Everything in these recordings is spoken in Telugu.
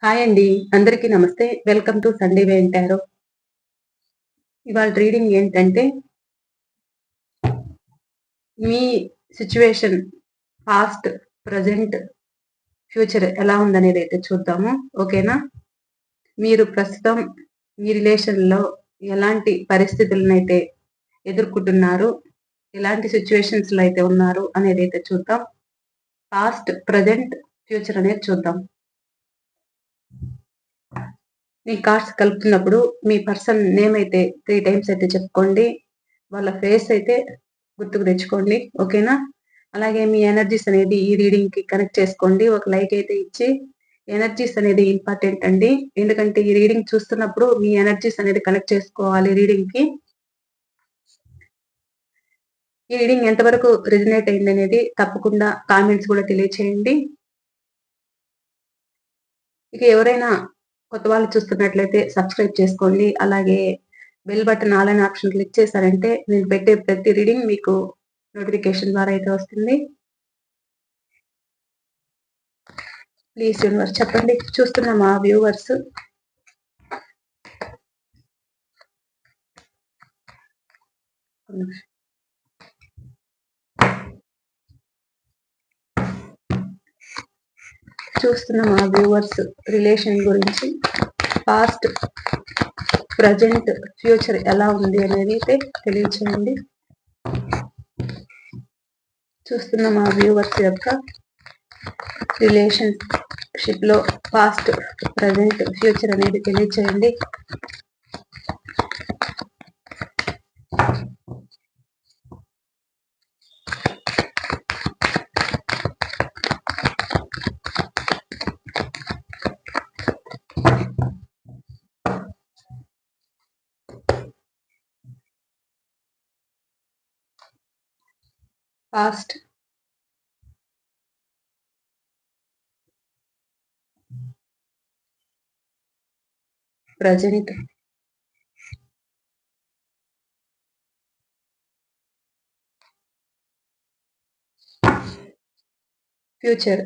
హాయ్ అండి. అందరికీ నమస్తే. వెల్కమ్ టు సండే వింటారు. ఇవాళ రీడింగ్ ఏంటంటే, మీ సిట్యుయేషన్ పాస్ట్, ప్రెజెంట్, ఫ్యూచర్ ఎలా ఉందనేదైతే చూద్దాము. ఓకేనా? మీరు ప్రస్తుతం మీ రిలేషన్‌లో ఎలాంటి పరిస్థితులనైతే ఎదుర్కొంటున్నారు, ఎలాంటి సిట్యుయేషన్స్‌లో అయితే ఉన్నారు అనేదైతే చూద్దాం. పాస్ట్, ప్రెజెంట్, ఫ్యూచర్ అనేది చూద్దాం. మీ కార్డ్స్ కలుపుతున్నప్పుడు మీ పర్సన్ నేమ్ అయితే 3 టైమ్స్ అయితే చెప్పుకోండి. వాళ్ళ ఫేస్ అయితే గుర్తుకు తెచ్చుకోండి. ఓకేనా? అలాగే మీ ఎనర్జీస్ అనేది ఈ రీడింగ్‌కి కనెక్ట్ చేసుకోండి. ఒక లైక్ అయితే ఇచ్చి ఎనర్జీస్ అనేది ఇంపార్టెంట్ అండి. ఎందుకంటే ఈ రీడింగ్ చూస్తున్నప్పుడు మీ ఎనర్జీస్ అనేది కనెక్ట్ చేసుకోవాలి రీడింగ్‌కి. ఈ రీడింగ్ ఎంతవరకు రెజొనేట్ అయిందనేది తప్పకుండా కామెంట్స్ కూడా తెలియచేయండి. ఇక ఎవరైనా కొత్త వాళ్ళు చూస్తున్నట్లయితే సబ్స్క్రైబ్ చేసుకోండి. అలాగే బెల్ బటన్ ఆల్ అనే ఆప్షన్ క్లిక్ చేశారంటే నేను పెట్టే ప్రతి రీడింగ్ మీకు నోటిఫికేషన్ ద్వారా అయితే వస్తుంది. ప్లీజ్ యూనివర్స్ చెప్పండి. చూస్తున్న మా వ్యూవర్స్ రిలేషన్ గురించి పాస్ట్, ప్రజెంట్, ఫ్యూచర్ ఎలా ఉంది అనేది అయితే తెలియచేయండి. చూస్తున్న మా వ్యూవర్స్ యొక్క రిలేషన్షిప్ లో పాస్ట్, ప్రజెంట్, ఫ్యూచర్ అనేది తెలియచేయండి. Past, present, future.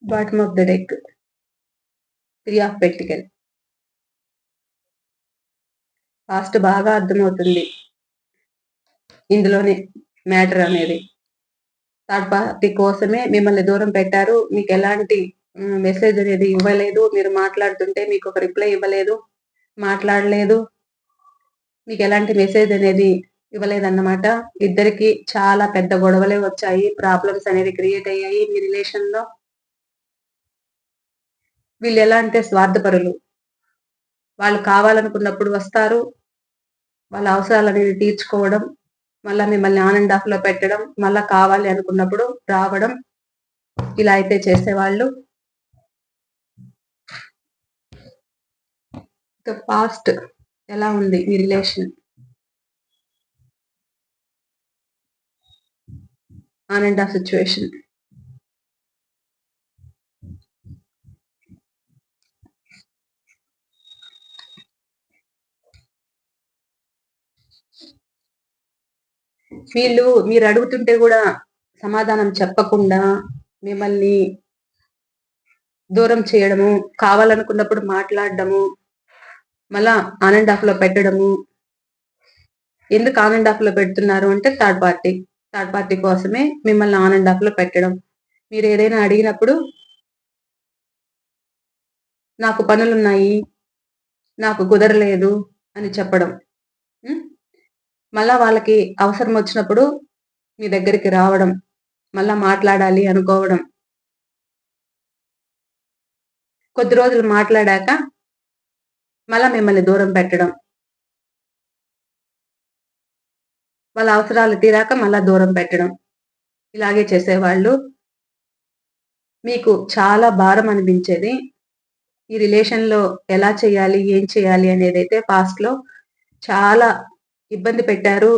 Bottom of the deck 3 of pentacle. Past బాగా అర్థమవుతుంది ఇందులోనే మ్యాటర్ అనేది. థర్డ్ పార్టీ కోసమే మిమ్మల్ని దూరం పెట్టారు. మీకు ఎలాంటి మెసేజ్ అనేది ఇవ్వలేదు. మీరు మాట్లాడుతుంటే మీకు ఒక రిప్లై ఇవ్వలేదు, మాట్లాడలేదు. మీకు ఎలాంటి మెసేజ్ అనేది ఇవ్వలేదన్నమాట. ఇద్దరికి చాలా పెద్ద గొడవలే వచ్చాయి. ప్రాబ్లమ్స్ అనేది క్రియేట్ అయ్యాయి మీ రిలేషన్ లో. వీళ్ళు ఎలా అంటే స్వార్థపరులు. వాళ్ళు కావాలనుకున్నప్పుడు వస్తారు, వాళ్ళ అవసరాలు అనేది తీర్చుకోవడం, మళ్ళా మిమ్మల్ని ఆన్ అండ్ ఆఫ్ లో పెట్టడం, మళ్ళా కావాలి అనుకున్నప్పుడు రావడం, ఇలా అయితే చేసేవాళ్ళు. పాస్ట్ ఎలా ఉంది మీ relation? On and off situation. వీళ్ళు మీరు అడుగుతుంటే కూడా సమాధానం చెప్పకుండా మిమ్మల్ని దూరం చేయడము, కావాలనుకున్నప్పుడు మాట్లాడడము, మళ్ళా ఆన్ అండ్ ఆఫ్ లో పెట్టడము. ఎందుకు ఆన్ అండ్ ఆఫ్ లో పెడుతున్నారు అంటే థర్డ్ పార్టీ కోసమే మిమ్మల్ని ఆన్ అండ్ ఆఫ్ లో పెట్టడం. మీరు ఏదైనా అడిగినప్పుడు నాకు పనులున్నాయి, నాకు కుదరలేదు అని చెప్పడం. మళ్ళా వాళ్ళకి అవసరం వచ్చినప్పుడు మీ దగ్గరికి రావడం, మళ్ళా మాట్లాడాలి అనుకోవడం. కొద్ది రోజులు మాట్లాడాక మళ్ళా మిమ్మల్ని దూరం పెట్టడం. వాళ్ళ అవసరాలు తీరాక మళ్ళా దూరం పెట్టడం. ఇలాగే చేసేవాళ్ళు. మీకు చాలా భారం అనిపించేది. ఈ రిలేషన్ లో ఎలా చేయాలి, ఏం చేయాలి అనేది అయితే పాస్ట్ లో చాలా ఇబ్బంది పెట్టారు.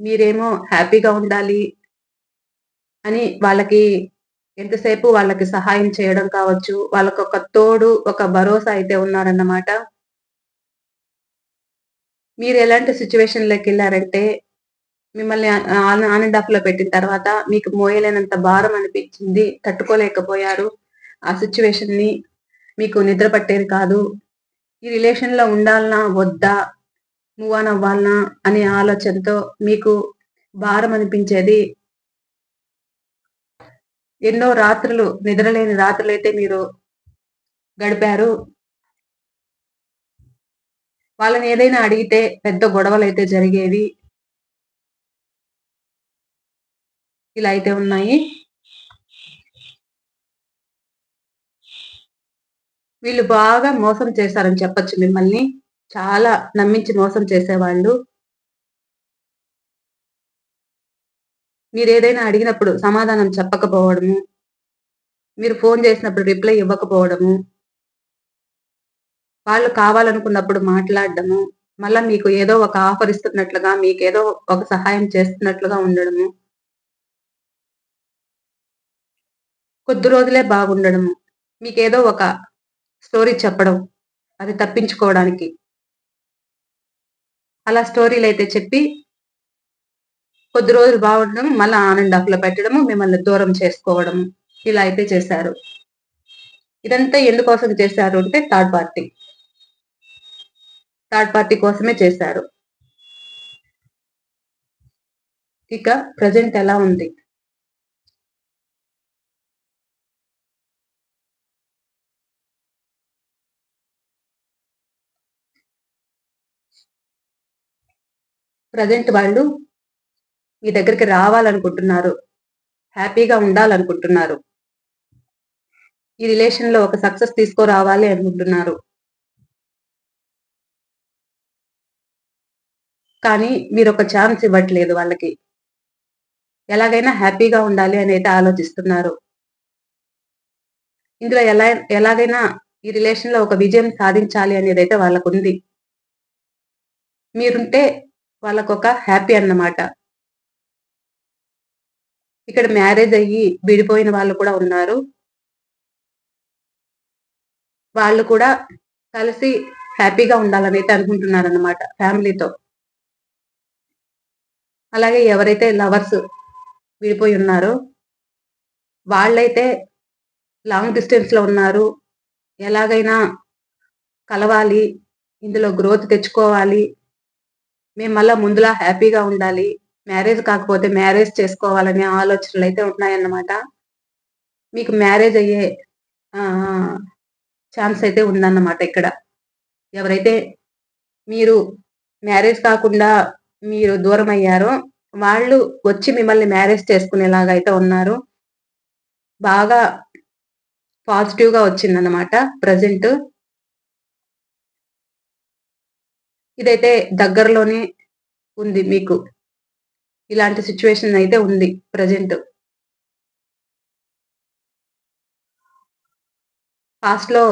మీరేమో హ్యాపీగా ఉండాలి అని వాళ్ళకి ఎంతసేపు వాళ్ళకి సహాయం చేయడం కావచ్చు, వాళ్ళకొక తోడు, ఒక భరోసా అయితే ఉన్నారన్నమాట. మీరు ఎలాంటి సిట్యుయేషన్‌లోకెళ్లారంటే, మిమ్మల్ని ఆన్ అండ్ ఆఫ్‌లో పెట్టిన తర్వాత మీకు మోయలేనంత భారం అనిపించింది. తట్టుకోలేకపోయారు. ఆ సిట్యుయేషన్‌ని మీకు నిద్ర పట్టేది కాదు. ఈ రిలేషన్‌లో ఉండాలనా? వద్దా? మూవ్ ఆన్ అవ్వాలనా? అనే ఆలోచనతో మీకు భారం అనిపించేది. ఎన్నో రాత్రులు నిద్రలేని రాత్రులైతే మీరు గడిపారు. వాళ్ళని ఏదైనా అడిగితే పెద్ద గొడవలైతే జరిగేవి. ఇలా అయితే ఉన్నాయి. వీళ్ళు బాగా మోసం చేశారని చెప్పొచ్చు మిమ్మల్ని. చాలా నమ్మించి మోసం చేసేవాళ్ళు. మీరేదైనా అడిగినప్పుడు సమాధానం చెప్పకపోవడము, మీరు ఫోను చేసినప్పుడు రిప్లై ఇవ్వకపోవడము, వాళ్ళు కావాలనుకున్నప్పుడు మాట్లాడడము, మళ్ళా మీకు ఏదో ఒక ఆఫర్ ఇస్తున్నట్లుగా, మీకేదో ఒక సహాయం చేస్తున్నట్లుగా ఉండడము, కొద్ది రోజులే బాగుండడము, మీకేదో ఒక స్టోరీ చెప్పడం, అది తప్పించుకోవడానికి. అలా స్టోరీలైతే చెప్పి కొద్ది రోజులు బాగుండడం, మళ్ళా ఆన్ అండ్ ఆఫ్‌లో పెట్టడము, మిమ్మల్ని దూరం చేసుకోవడము. ఇలా అయితే చేశారు. ఇదంతా ఎందుకోసం చేశారు అంటే థర్డ్ పార్టీ. థర్డ్ పార్టీ కోసమే చేశారు. ఇక ప్రెజెంట్ ఎలా ఉంది? ప్రెజెంట్ వాళ్ళు మీ దగ్గరికి రావాలనుకుంటున్నారు. హ్యాపీగా ఉండాలనుకుంటున్నారు. ఈ రిలేషన్‌లో ఒక సక్సెస్ తీసుకురావాలి అనుకుంటున్నారు. కానీ మీరొక ఛాన్స్ ఇవ్వట్లేదు వాళ్ళకి. ఎలాగైనా హ్యాపీగా ఉండాలి అనైతే ఆలోచిస్తున్నారు. ఇందులో ఎలాగైనా ఈ రిలేషన్‌లో ఒక విజయం సాధించాలి అనేదైతే వాళ్ళకుంది. మీరుంటే వాళ్ళకొక హ్యాపీ అన్నమాట. ఇక్కడ మ్యారేజ్ అయ్యి విడిపోయిన వాళ్ళు కూడా ఉన్నారు. వాళ్ళు కూడా కలిసి హ్యాపీగా ఉండాలనైతే అనుకుంటున్నారన్నమాట ఫ్యామిలీతో. అలాగే ఎవరైతే లవర్స్ విడిపోయి ఉన్నారో వాళ్ళైతే లాంగ్ డిస్టెన్స్‌లో ఉన్నారు. ఎలాగైనా కలవాలి. ఇందులో గ్రోత్ తెచ్చుకోవాలి. మేము మళ్ళా ముందులా హ్యాపీగా ఉండాలి. మ్యారేజ్ కాకపోతే మ్యారేజ్ చేసుకోవాలనే ఆలోచనలైతే ఉన్నాయన్నమాట. మీకు మ్యారేజ్ అయ్యే ఆ! ఆ! ఛాన్స్ అయితే ఉందన్నమాట ఇక్కడ. ఎవరైతే మీరు మ్యారేజ్ కాకుండా మీరు దూరమయ్యారో, వాళ్ళు వచ్చి మిమ్మల్ని మ్యారేజ్ చేసుకునేలాగా అయితే ఉన్నారు. బాగా పాజిటివ్‌గా వచ్చిందన్నమాట ప్రెజెంట్. ఇదైతే దగ్గరలోనే ఉంది మీకు. ఇలాంటి సిట్యుయేషన్ అయితే ఉంది ప్రెజెంట్. పాస్ట్‌లో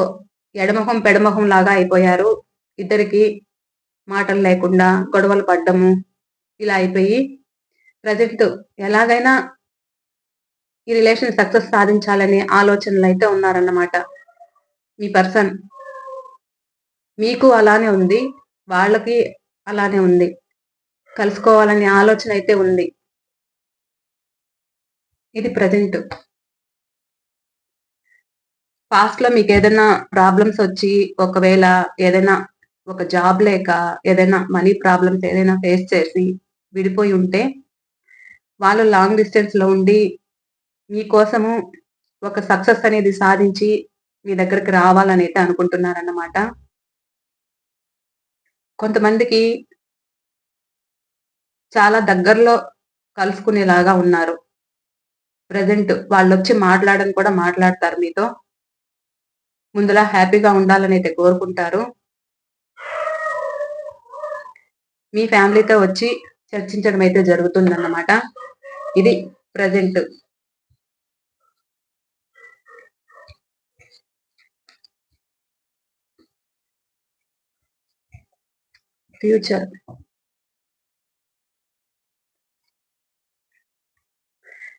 ఎడమొహం, పెడమొహం లాగా అయిపోయారు. ఇద్దరికీ మాటలు లేకుండా గొడవలు పడ్డము, ఇలా అయిపోయి ప్రెజెంట్ ఎలాగైనా ఈ రిలేషన్ సక్సెస్ సాధించాలనే ఆలోచనలైతే ఉన్నారన్నమాట. మీ పర్సన్. మీకు అలానే ఉంది. వాళ్ళకి అలానే ఉంది. కలుసుకోవాలనే ఆలోచన అయితే ఉంది. ఇది ప్రెజెంట్. పాస్ట్‌లో మీకేదన్నా ప్రాబ్లమ్స్ ఒచ్చి, ఒకవేళ ఏదైనా ఒక జాబ్ లేక, ఏదైనా మనీ ప్రాబ్లమ్స్ ఏదైనా ఫేస్ చేసి విడిపోయి ఉంటే, వాళ్ళు లాంగ్ డిస్టెన్స్‌లో ఉండి, మీకోసము ఒక సక్సెస్ అనేది సాధించి, మీ దగ్గరికి రావాలనైతే అనుకుంటున్నారన్నమాట. కొంతమందికి చాలా దగ్గరలో కలుసుకునేలాగా ఉన్నారు. ప్రెజెంట్ వాళ్ళొచ్చి మాట్లాడను కూడా మాట్లాడతారు మీతో. ముందులా హ్యాపీగా ఉండాలనైతే కోరుకుంటారు. మీ ఫ్యామిలీతో వచ్చి చర్చించడం అయితే జరుగుతుందన్నమాట. ఇది ప్రెజెంట్. ఫ్యూచర్.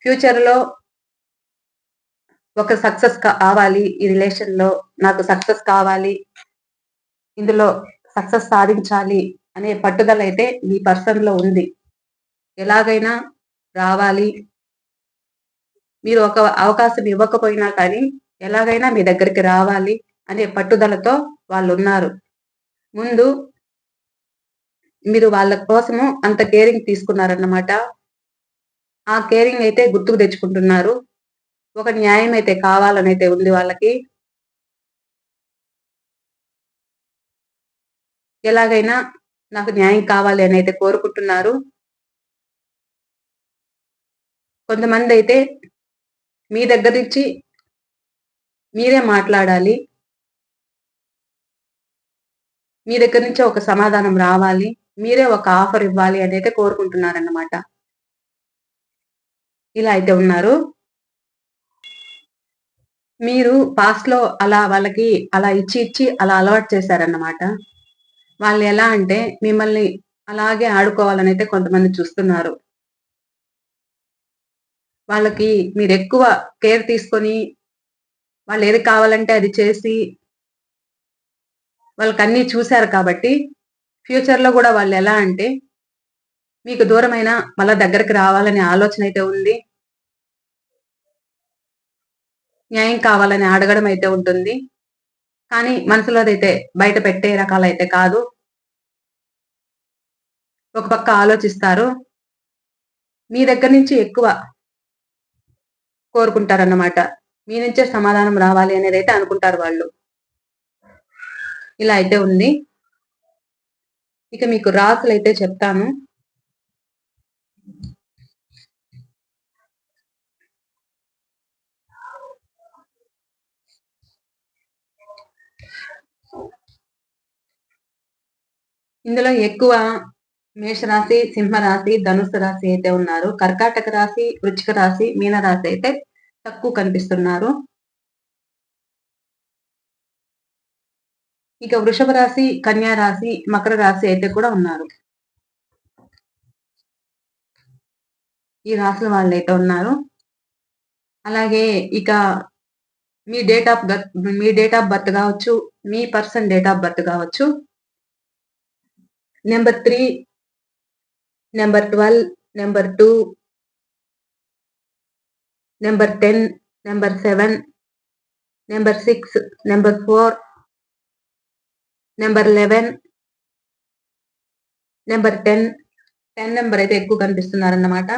ఫ్యూచర్‌లో ఒక సక్సెస్ కావాలి ఈ రిలేషన్ లో, నాకు సక్సెస్ కావాలి, ఇందులో సక్సెస్ సాధించాలి అనే పట్టుదల అయితే మీ పర్సన్ లో ఉంది. ఎలాగైనా రావాలి, మీరు ఒక అవకాశం ఇవ్వకపోయినా కానీ ఎలాగైనా మీ దగ్గరికి రావాలి అనే పట్టుదలతో వాళ్ళు ఉన్నారు. ముందు మీరు వాళ్ళ కోసము అంత కేరింగ్ తీసుకున్నారన్నమాట. ఆ కేరింగ్ అయితే గుర్తుకు తెచ్చుకుంటున్నారు. ఒక న్యాయం అయితే కావాలనైతే ఉంది వాళ్ళకి. ఎలాగైనా నాకు న్యాయం కావాలి అని అయితే కోరుకుంటున్నారు. కొంతమంది అయితే మీ దగ్గర నుంచి మీరే మాట్లాడాలి. మీ దగ్గర నుంచే ఒక సమాధానం రావాలి. మీరే ఒక ఆఫర్ ఇవ్వాలి అని అయితే కోరుకుంటున్నారన్నమాట. ఇలా అయితే ఉన్నారు. మీరు పాస్ట్‌లో అలా వాళ్ళకి అలా ఇచ్చి అలా అలవాటు చేశారన్నమాట. వాళ్ళు ఎలా అంటే మిమ్మల్ని అలాగే ఆడుకోవాలనైతే కొంతమంది చూస్తున్నారు. వాళ్ళకి మీరెక్కువ కేర్ తీసుకొని, వాళ్ళేది కావాలంటే అది చేసి, వాళ్ళకన్నీ చూసారు కాబట్టి, ఫ్యూచర్‌లో గూడా వాళ్ళెలా అంటే, మీకు దూరమైనా మళ్ళా దగ్గరికి రావాలనే ఆలోచనైతే ఉంది. న్యాయం కావాలని అడగడం అయితే ఉంటుంది. కానీ మనసులోదైతే బయట పెట్టే రకాలైతే కాదు. ఒక పక్క ఆలోచిస్తారు. మీ దగ్గర నుంచి ఎక్కువ కోరుకుంటారన్నమాట. మీ నుంచే సమాధానం రావాలి అనేదైతే అనుకుంటారు వాళ్ళు. ఇలా అయితే ఉంది. ఇక మీకు రాసులైతే చెప్తాను. ఇందులో ఎక్కువ మేషరాశి, సింహరాశి, ధనుస్సు రాశి అయితే ఉన్నారు. కర్కాటక రాశి, వృశ్చిక రాశి, మీన రాశి అయితే తక్కువ కనిపిస్తున్నారు. ఇక వృషభ రాశి, కన్యా రాశి, మకర రాశి అయితే కూడా ఉన్నారు. ఈ రాశుల వాళ్ళైతే ఉన్నారు. అలాగే ఇక మీ డేట్ ఆఫ్ బర్త్ కావచ్చు, మీ పర్సన్ డేట్ ఆఫ్ బర్త్ కావచ్చు. Number 3, number 12, number 2, number 10, number 7, number 6, number 4, number 11, number 10. 10 number అయితే ఎక్కువ కనిపిస్తున్నారన్నమాట.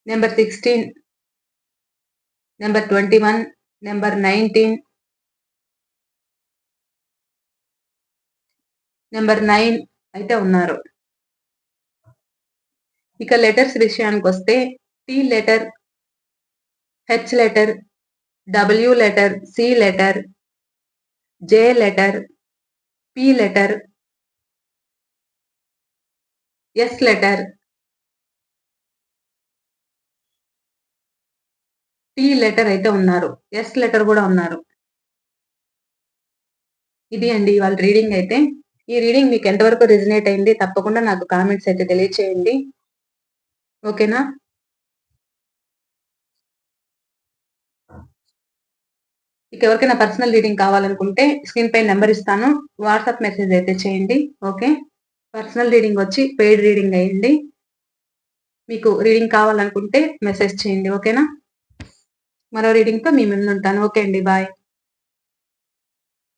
నెంబర్ 16, నెంబర్ 21, నెంబర్ 19, నెంబర్ 9 అయితే ఉన్నారు. ఇక లెటర్స్ విషయానికొస్తే T letter, H letter, W letter, C letter, J letter, P letter, S letter, T letter అయితే ఉన్నారు. ఎస్ లెటర్ కూడా ఉన్నారు. ఇది అండి ఇవాళ రీడింగ్ అయితే. ఈ రీడింగ్ మీకు ఎంతవరకు రిజనేట్ అయింది తప్పకుండా నాకు కామెంట్స్ అయితే తెలియచేయండి. ఓకేనా? ఇక ఎవరికైనా పర్సనల్ రీడింగ్ కావాలనుకుంటే స్క్రీన్ పై నెంబర్ ఇస్తాను. వాట్సాప్ మెసేజ్ అయితే చేయండి. ఓకే. పర్సనల్ రీడింగ్ వచ్చి పెయిడ్ రీడింగ్ అయ్యండి. మీకు రీడింగ్ కావాలనుకుంటే మెసేజ్ చేయండి. ఓకేనా? మరో రీడింగ్‌తో మీ ముందుంటాను. ఓకే అండి. బాయ్.